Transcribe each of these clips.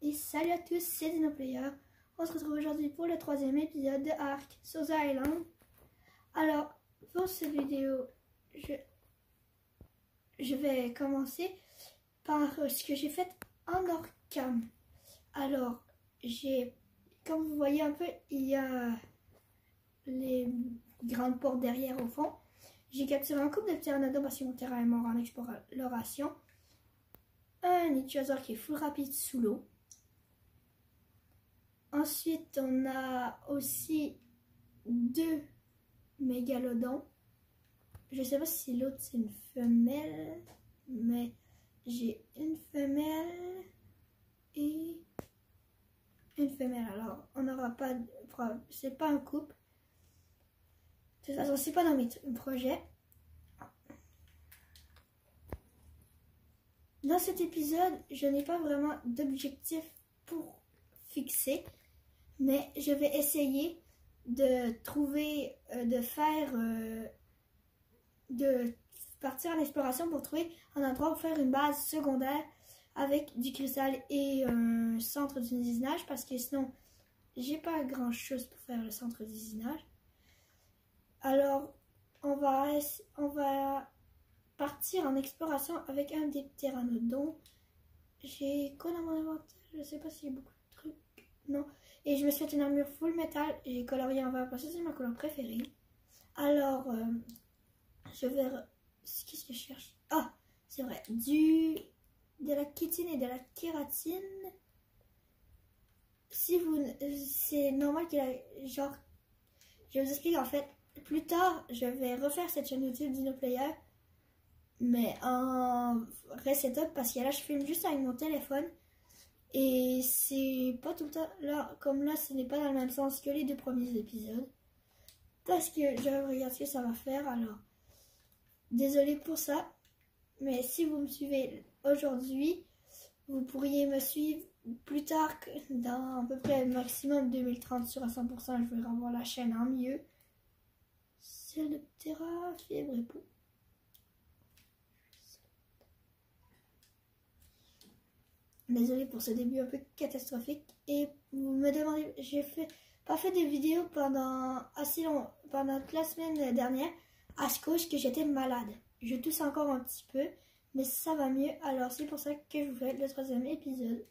Et salut à tous, c'est Dinoplayer. On se retrouve aujourd'hui pour le 3e épisode de Ark sur The Island. Alors, pour cette vidéo, je vais commencer par ce que j'ai fait en hors-cam. Alors, comme vous voyez un peu, il y a les grandes portes derrière au fond. J'ai capturé un couple de pteranodons parce que mon terrain est mort en exploration. Un ichthyosaure qui est full rapide sous l'eau. Ensuite, on a aussi 2 mégalodons. Je sais pas si l'autre c'est une femelle, mais j'ai une femelle et une femelle. Alors, on n'aura pas, c'est pas un couple. De toute façon, c'est pas dans mes projets. Dans cet épisode, je n'ai pas vraiment d'objectif pour fixer, mais je vais essayer de trouver, de partir en exploration pour trouver un endroit pour faire une base secondaire avec du cristal et un centre d'usinage, parce que sinon, j'ai pas grand chose pour faire le centre d'usinage. Alors, on va partir en exploration avec un des pteranodons. J'ai quoi dans mon inventaire? Je sais pas s'il y a beaucoup de trucs. Non. Et je me suis fait une armure full métal. J'ai colorié en vert parce que c'est ma couleur préférée. Alors, je vais... Qu'est-ce que je cherche? Ah, c'est vrai. De la kétine et de la kératine. C'est normal qu'il y ait... Genre, je vous explique en fait. Plus tard, je vais refaire cette chaîne YouTube Dinoplayer, mais en reset-up, parce que là, je filme juste avec mon téléphone. Et c'est pas tout le temps là, comme là, ce n'est pas dans le même sens que les 2 premiers épisodes. Parce que je regarde ce que ça va faire, alors désolé pour ça. Mais si vous me suivez aujourd'hui, vous pourriez me suivre plus tard, dans à peu près maximum 2030 sur à 100%, je vais revoir la chaîne en mieux. C'est le Ptera, fièvre et peau. Désolée pour ce début un peu catastrophique. Et vous me demandez, pas fait des vidéos pendant assez long, pendant la semaine dernière à cause que j'étais malade. Je tousse encore un petit peu, mais ça va mieux. Alors c'est pour ça que je vous fais le 3e épisode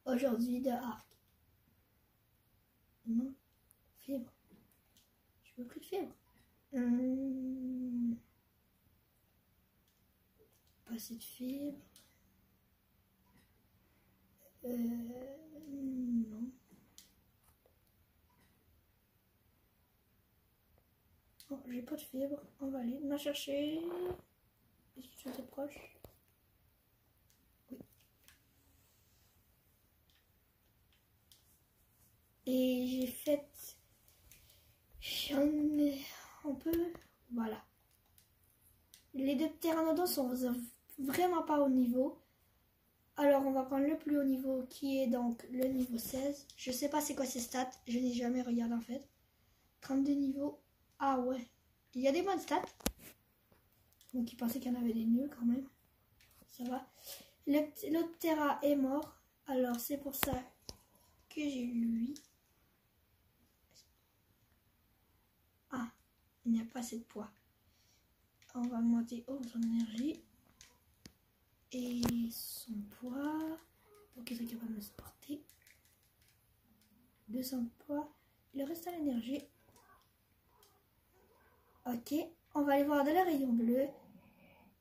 aujourd'hui de Ark. Non, fièvre. Je veux plus de fièvre. Pas assez de fièvre. Non. Oh, j'ai pas de fièvre. On va aller la chercher. Est-ce que tu es proche? Oui. Et j'ai fait... On peut... Voilà. Les 2 pteranodons sont vraiment pas au niveau. Alors, on va prendre le plus haut niveau, qui est donc le niveau 16. Je sais pas c'est quoi ses stats. Je n'ai jamais regardé en fait. 32 niveaux. Ah ouais. Il y a des bonnes stats. Donc, il pensait qu'il y en avait des nuls quand même. Ça va. L'autre Ptera est mort. Alors, c'est pour ça que j'ai lui. Ah, il n'y a pas assez de poids. On va monter son énergie. Et son poids, pour qu'il soit capable de se porter. 200 de poids. Il reste à l'énergie. Ok, on va aller voir de la rayon bleu.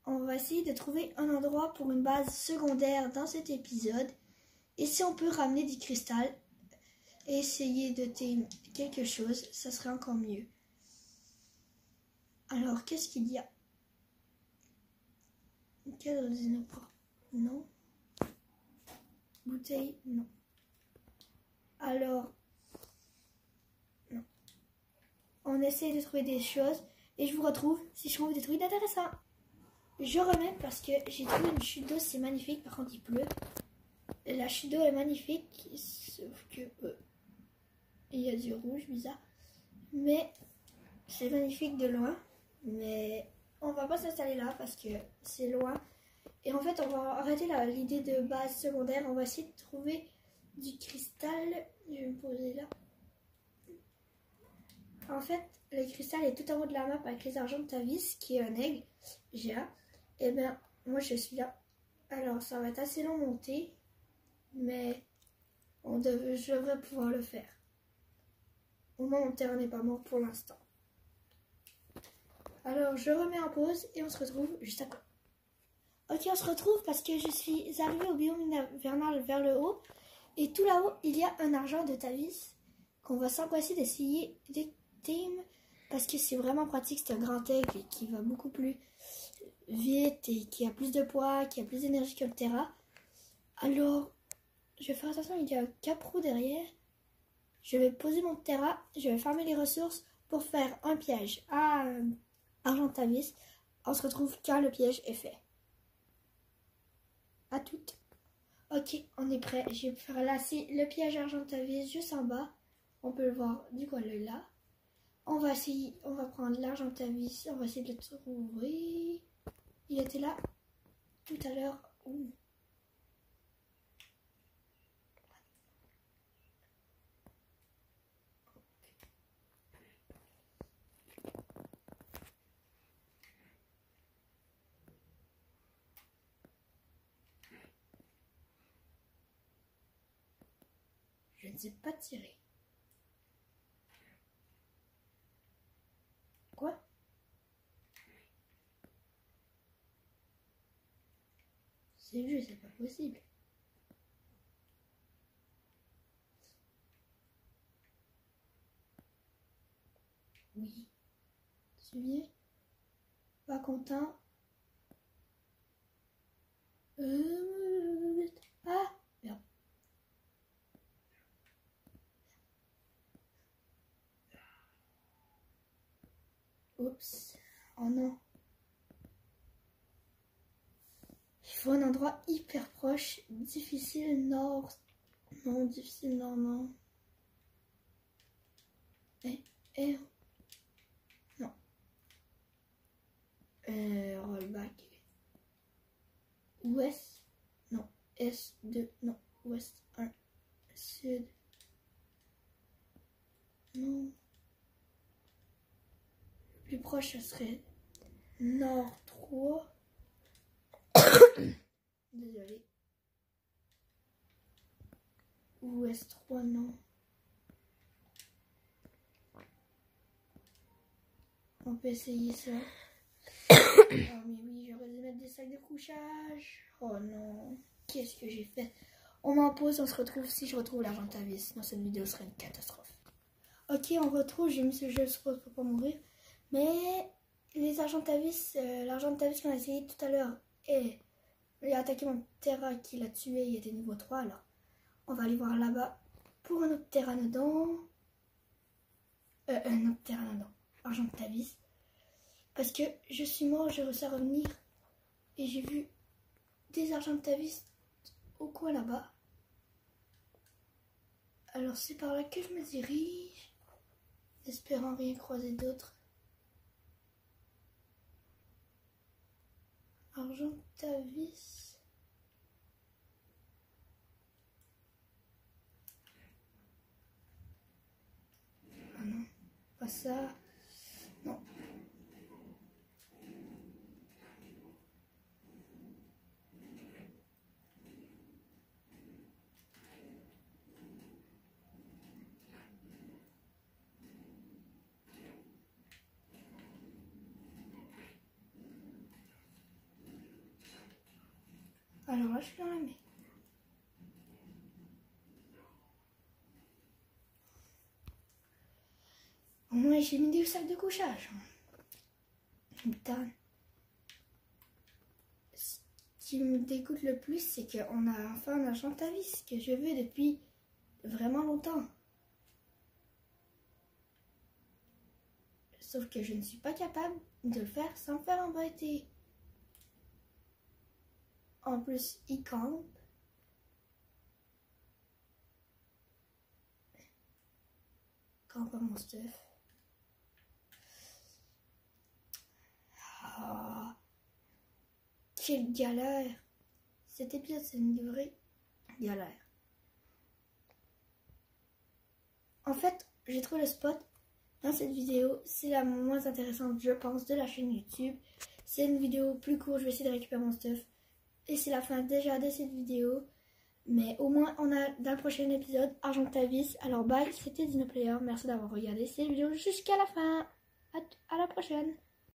On va essayer de trouver un endroit pour une base secondaire dans cet épisode. Et si on peut ramener du cristal et essayer de tamer quelque chose, ça serait encore mieux. Alors, qu'est-ce qu'il y a? Cadre d'Inopor, non. Bouteille, non. Alors, non. On essaie de trouver des choses et je vous retrouve si je trouve des trucs intéressants. Je remets parce que j'ai trouvé une chute d'eau, c'est magnifique. Par contre, il pleut. La chute d'eau est magnifique, sauf que il y a du rouge bizarre. Mais c'est magnifique de loin. Mais on va pas s'installer là parce que c'est loin. Et en fait, on va arrêter l'idée de base secondaire. On va essayer de trouver du cristal. Je vais me poser là. En fait, le cristal est tout en haut de la map avec les argents de Tavis, qui est un aigle géant. Et bien, moi je suis là. Alors, ça va être assez long monter, mais je devrais pouvoir le faire. Au moins, mon terrain n'est pas mort pour l'instant. Alors, je remets en pause et on se retrouve juste après. Ok, on se retrouve parce que je suis arrivée au biome invernal vers le haut. Et tout là-haut, il y a un argent de Tavis qu'on va s'empresser d'essayer d'éteindre parce que c'est vraiment pratique. C'est un grand aigle qui va beaucoup plus vite et qui a plus de poids, qui a plus d'énergie que le Terra. Alors, je vais faire attention, il y a un caprou derrière. Je vais poser mon Terra, je vais farmer les ressources pour faire un piège à argent de Tavis. On se retrouve quand le piège est fait. À toutes. Ok, on est prêt. Je vais faire lasser le piège argent de Tavis juste en bas. On peut le voir du coin de là. On va prendre l'argent de Tavis. On va essayer de le trouver. Il était là tout à l'heure. Je ne sais pas tirer. Quoi? C'est juste, c'est pas possible. Oui. Tu viens? Pas content? Ah! Merde. Oups. Oh non. Il faut un endroit hyper proche. Difficile nord. Non, difficile nord, non. Non. Rollback. Ouest. Non. Est2. Non. Ouest 1. Sud. Non. Le plus proche, ce serait nord 3. Désolé. Ouest 3, non. On peut essayer ça. Oh mais oui, j'aurais dû mettre des sacs de couchage. Oh non. Qu'est-ce que j'ai fait? On m'en pause, on se retrouve si je retrouve l'argent de Tavis. Sinon cette vidéo serait une catastrophe. Ok, on retrouve, j'ai mis ce jeu je suppose pour pas mourir. Mais les argents de Tavis, l'argent de Tavis qu'on a essayé tout à l'heure, et il a attaqué mon Terra qui l'a tué, il était niveau 3 alors. On va aller voir là-bas pour un autre Pteranodon. Un autre Pteranodon. Argent de Tavis. Parce que je suis mort, j'ai réussi à revenir. Et j'ai vu des argents de Tavis au coin là-bas. Alors c'est par là que je me dirige. Espérant rien croiser d'autre. Argent de Tavis. Ah non, pas ça. Non. Alors là, je suis dans la mer. Au moins, j'ai mis des sacs de couchage. Putain. Ce qui me dégoûte le plus, c'est qu'on a enfin un argent de Tavis que je veux depuis vraiment longtemps. Sauf que je ne suis pas capable de le faire sans me faire embêter. En plus, il campe. Campe mon stuff. Ah, quelle galère! Cet épisode, c'est une vraie galère. En fait, j'ai trouvé le spot dans cette vidéo. C'est la moins intéressante, je pense, de la chaîne YouTube. C'est une vidéo plus courte, je vais essayer de récupérer mon stuff. Et c'est la fin déjà de cette vidéo. Mais au moins, on a dans le prochain épisode Argentavis. Alors bye, c'était Dinoplayer. Merci d'avoir regardé cette vidéo jusqu'à la fin. À la prochaine.